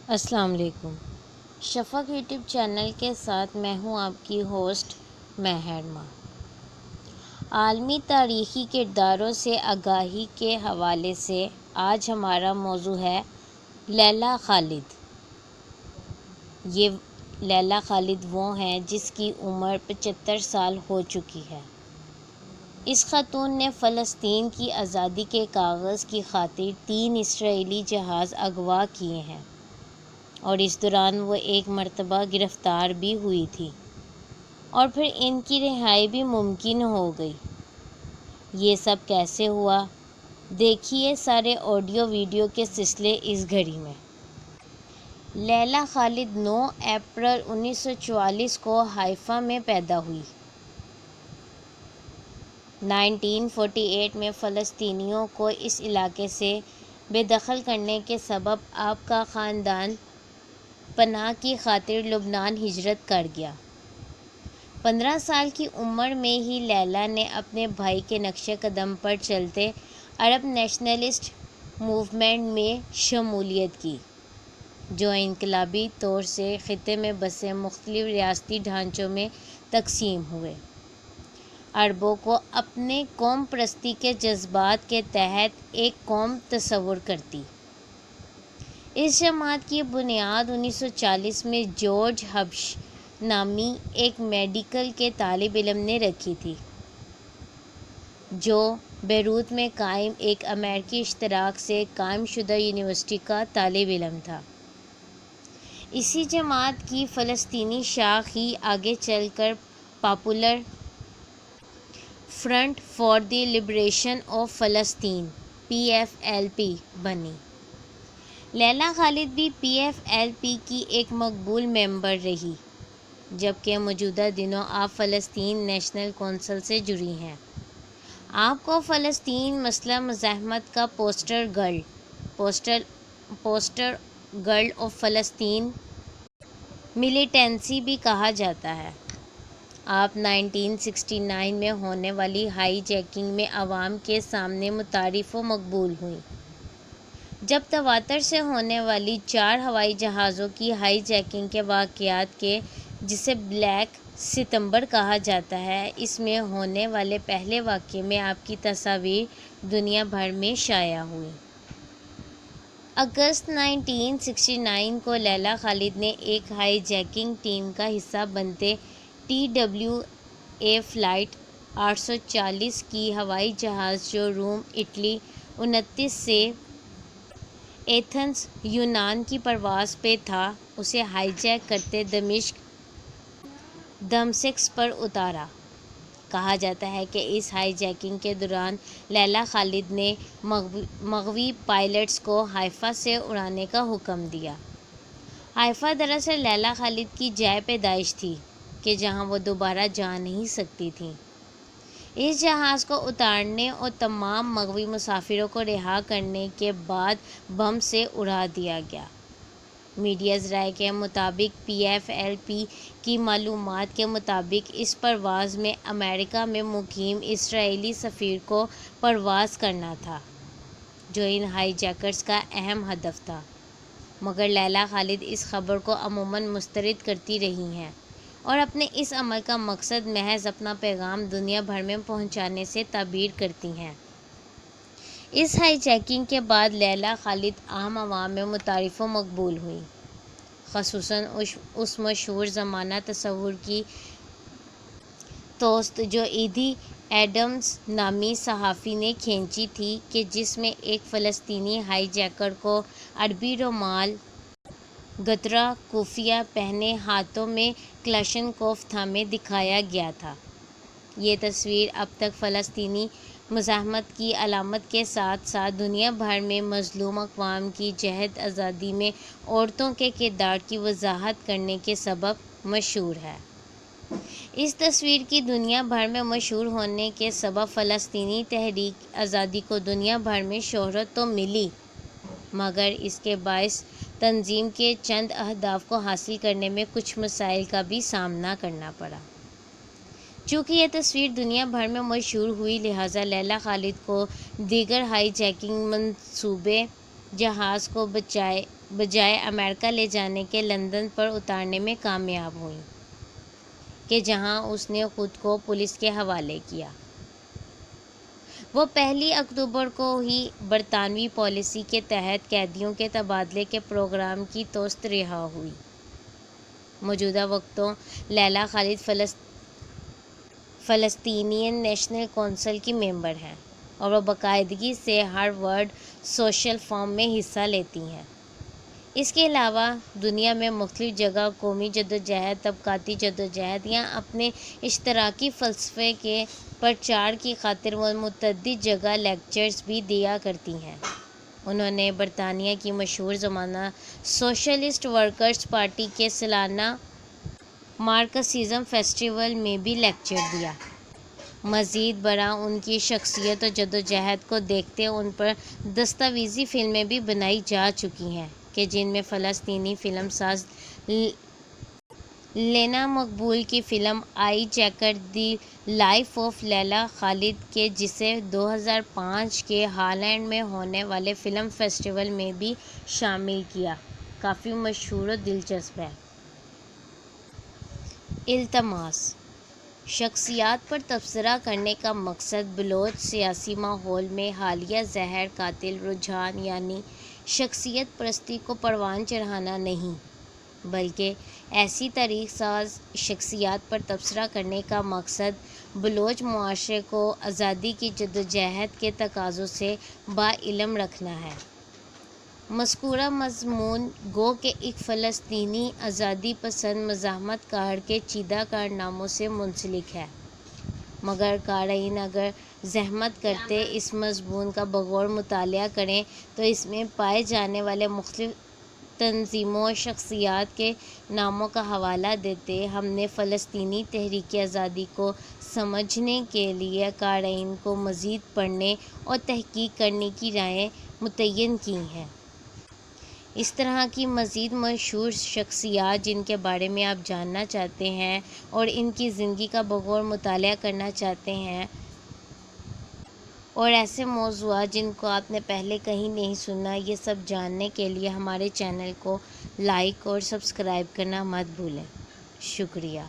السلام علیکم۔ شفق YouTube channel کے ساتھ میں ہوں آپ کی ہوسٹ مہرما۔ عالمی تاریخی کرداروں سے آگاہی کے حوالے سے آج ہمارا موضوع ہے لیلہ خالد۔ یہ لیلہ خالد وہ ہیں جس کی عمر 75 سال ہو چکی ہے۔ اس خاتون نے فلسطین کی آزادی کے کاغذ کی خاطر 3 اسرائیلی جہاز اغوا کیے ہیں اور اس دوران وہ ایک مرتبہ گرفتار بھی ہوئی تھی اور پھر ان کی رہائی بھی ممکن ہو گئی۔ یہ سب کیسے ہوا؟ دیکھیے سارے آڈیو ویڈیو کے سلسلے اس گھڑی میں۔ لیلہ خالد 9 اپریل 1944 کو حیفا میں پیدا ہوئی۔ 1948 میں فلسطینیوں کو اس علاقے سے بے دخل کرنے کے سبب آپ کا خاندان پناہ کی خاطر لبنان ہجرت کر گیا۔ 15 سال کی عمر میں ہی لیلہ نے اپنے بھائی کے نقش قدم پر چلتے عرب نیشنلسٹ موومنٹ میں شمولیت کی، جو انقلابی طور سے خطے میں بسے مختلف ریاستی ڈھانچوں میں تقسیم ہوئے۔ عربوں کو اپنے قوم پرستی کے جذبات کے تحت ایک قوم تصور کرتی۔ اس جماعت کی بنیاد 1940 میں جارج ہبش نامی ایک میڈیکل کے طالب علم نے رکھی تھی، جو بیروت میں قائم ایک امریکی اشتراک سے قائم شدہ یونیورسٹی کا طالب علم تھا۔ اسی جماعت کی فلسطینی شاخ ہی آگے چل کر popular front for the liberation of فلسطین PFLP بنی۔ لیلہ خالد بھی PFLP کی ایک مقبول ممبر رہی، جبکہ موجودہ دنوں آپ فلسطین نیشنل کونسل سے جڑی ہیں۔ آپ کو فلسطین مسئلہ مزاحمت کا پوسٹر گرل آف فلسطین ملیٹنسی بھی کہا جاتا ہے۔ آپ 1969 میں ہونے والی ہائی جیکنگ میں عوام کے سامنے متعارف و مقبول ہوئیں، جب تواتر سے ہونے والی 4 ہوائی جہازوں کی ہائی جیکنگ کے واقعات کے، جسے بلیک ستمبر کہا جاتا ہے، اس میں ہونے والے پہلے واقعے میں آپ کی تصاویر دنیا بھر میں شائع ہوئیں۔ اگست 1969 کو لیلہ خالد نے ایک ہائی جیکنگ ٹیم کا حصہ بنتے TWA فلائٹ 840 کی ہوائی جہاز جو روم اٹلی 29 سے ایتھنز یونان کی پرواز پہ تھا، اسے ہائی جیک کرتے دمشق پر اتارا۔ کہا جاتا ہے کہ اس ہائی جیکنگ کے دوران لیلہ خالد نے مغوی پائلٹس کو حیفا سے اڑانے کا حکم دیا۔ حیفا دراصل لیلہ خالد کی جائے پیدائش تھی کہ جہاں وہ دوبارہ جا نہیں سکتی تھیں۔ اس جہاز کو اتارنے اور تمام مغوی مسافروں کو رہا کرنے کے بعد بم سے اڑا دیا گیا۔ میڈیا ذرائع کے مطابق PFLP کی معلومات کے مطابق اس پرواز میں امریکہ میں مقیم اسرائیلی سفیر کو پرواز کرنا تھا، جو ان ہائی جیکرز کا اہم ہدف تھا، مگر لیلہ خالد اس خبر کو عموماً مسترد کرتی رہی ہیں اور اپنے اس عمل کا مقصد محض اپنا پیغام دنیا بھر میں پہنچانے سے تعبیر کرتی ہیں۔ اس ہائی جیکنگ کے بعد لیلہ خالد عام عوام میں متعارف و مقبول ہوئیں، خصوصاً اس مشہور زمانہ تصور کی توست جو ایدی ایڈمز نامی صحافی نے کھینچی تھی کہ جس میں ایک فلسطینی ہائی جیکر کو عربی رومال، غترہ کوفیہ پہنے، ہاتھوں میں کلاشنکوف تھامے دکھایا گیا تھا۔ یہ تصویر اب تک فلسطینی مزاحمت کی علامت کے ساتھ ساتھ دنیا بھر میں مظلوم اقوام کی جہد آزادی میں عورتوں کے کردار کی وضاحت کرنے کے سبب مشہور ہے۔ اس تصویر کی دنیا بھر میں مشہور ہونے کے سبب فلسطینی تحریک آزادی کو دنیا بھر میں شہرت تو ملی، مگر اس کے باعث تنظیم کے چند اہداف کو حاصل کرنے میں کچھ مسائل کا بھی سامنا کرنا پڑا۔ چونکہ یہ تصویر دنیا بھر میں مشہور ہوئی، لہٰذا لیلہ خالد کو دیگر ہائی جیکنگ منصوبے جہاز کو بجائے امریکہ لے جانے کے لندن پر اتارنے میں کامیاب ہوئیں، کہ جہاں اس نے خود کو پولیس کے حوالے کیا۔ وہ 1 اکتوبر کو ہی برطانوی پالیسی کے تحت قیدیوں کے تبادلے کے پروگرام کی توسط رہا ہوئی۔ موجودہ وقتوں لیلا خالد فلسطینین نیشنل کونسل کی ممبر ہیں اور وہ باقاعدگی سے ہارورڈ سوشل فورم میں حصہ لیتی ہیں۔ اس کے علاوہ دنیا میں مختلف جگہ قومی جدوجہد، طبقاتی جدوجہد یا اپنے اشتراکی فلسفے کے پرچار کی خاطر وہ متعدد جگہ لیکچرز بھی دیا کرتی ہیں۔ انہوں نے برطانیہ کی مشہور زمانہ سوشلسٹ ورکرز پارٹی کے سالانہ مارکسزم فیسٹیول میں بھی لیکچر دیا۔ مزید برآں ان کی شخصیت اور جدوجہد کو دیکھتے ان پر دستاویزی فلمیں بھی بنائی جا چکی ہیں، کہ جن میں فلسطینی فلم ساز لینا مقبول کی فلم آئی جیکٹ the life of Leila Khaled کے جسے 2005 کے ہالینڈ میں ہونے والے فلم فیسٹیول میں بھی شامل کیا، کافی مشہور و دلچسپ ہے۔ التماس: شخصیات پر تبصرہ کرنے کا مقصد بلوچ سیاسی ماحول میں حالیہ زہر قاتل رجحان یعنی شخصیت پرستی کو پروان چڑھانا نہیں، بلکہ ایسی تاریخ ساز شخصیات پر تبصرہ کرنے کا مقصد بلوچ معاشرے کو آزادی کی جدوجہد کے تقاضوں سے باعلم رکھنا ہے۔ مذکورہ مضمون گو کہ ایک فلسطینی آزادی پسند مزاحمت کار کے چیدہ کارناموں سے منسلک ہے، مگر قارئین اگر زحمت کرتے اس مضمون کا بغور مطالعہ کریں تو اس میں پائے جانے والے مختلف تنظیموں اور شخصیات کے ناموں کا حوالہ دیتے ہم نے فلسطینی تحریک آزادی کو سمجھنے کے لیے قارئین کو مزید پڑھنے اور تحقیق کرنے کی رائے متعین کی ہیں۔ اس طرح کی مزید مشہور شخصیات جن کے بارے میں آپ جاننا چاہتے ہیں اور ان کی زندگی کا بغور مطالعہ کرنا چاہتے ہیں، اور ایسے موضوعات جن کو آپ نے پہلے کہیں نہیں سنا، یہ سب جاننے کے لیے ہمارے چینل کو لائک اور سبسکرائب کرنا مت بھولیں۔ شکریہ۔